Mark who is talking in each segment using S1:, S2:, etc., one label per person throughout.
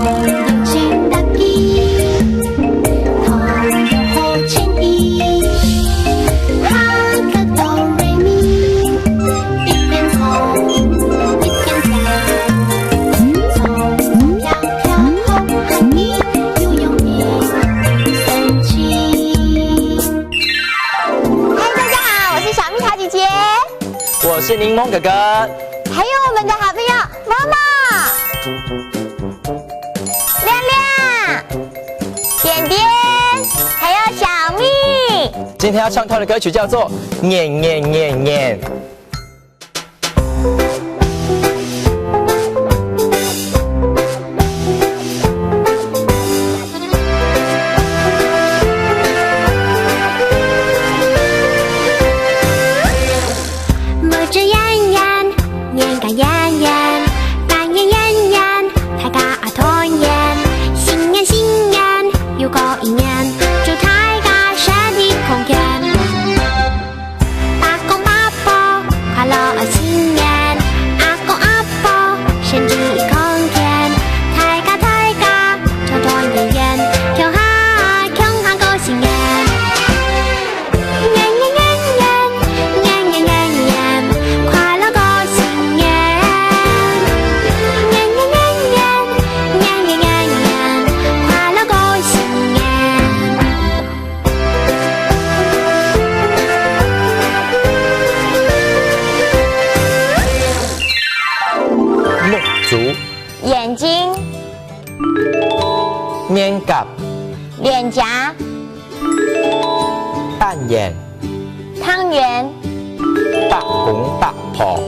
S1: 有情达意，同有好情谊。哈个哆瑞咪，一边冲一边跳，冲冲跳跳后和你又有你神情。
S2: 嗨，大家好，我是小蜜桃姐姐，
S3: 我是柠檬哥哥，
S2: 还有我们的好朋友妈妈、亮亮、点点，还有小蜜。
S3: 今天要唱跳的歌曲叫做《念念念念》。
S1: 摸着眼眼，念个眼眼，半眼眼眼，太个阿团圆，新年新年，又过一年，祝大家身体康健。八公八婆快乐新年，阿公阿婆身体康健，大家团团圆圆，穷哈过新年。
S3: 木竹、
S2: 眼睛、
S3: 面甲、
S2: 脸颊、
S3: 扮演、
S2: 汤圆、
S3: 八公八婆、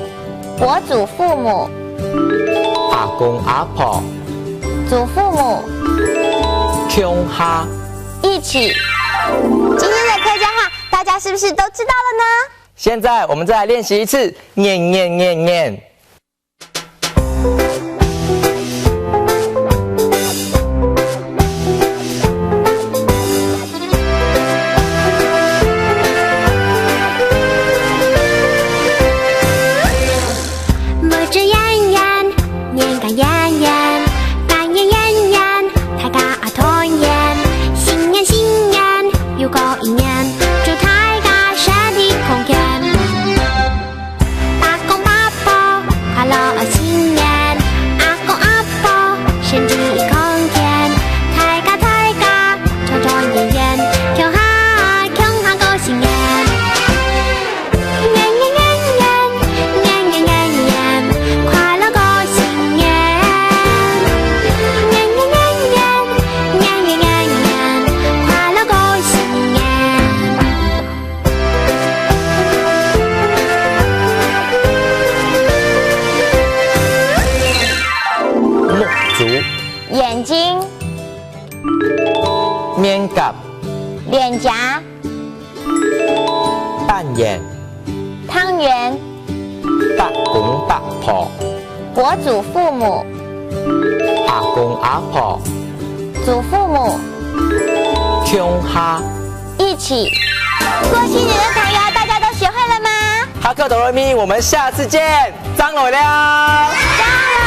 S2: 我祖父母、
S3: 阿公阿婆、
S2: 祖父母
S3: 穷哈。
S2: 一起。今天的客家话，大家是不是都知道了呢？
S3: 现在我们再来练习一次，念念念念。
S1: 摸着眼眼，念个眼眼，半眼眼眼，大家阿团圆，新年新年，又过一年，祝大家身体康健。八公八婆快乐新年，阿公阿婆身体康健，大家团团圆圆，穷哈过新年。
S3: 木竹、
S2: 眼睛、
S3: 面甲、
S2: 脸颊、
S3: 扮演、
S2: 汤圆、
S3: 八公八婆、
S2: 我祖父母、
S3: 阿公阿婆、
S2: 祖父母
S3: 穷哈。
S2: 一起。过新年的童谣大家都学会了吗？
S3: 哈克哆瑞咪，我们下次见，张罗亮。
S2: 加油！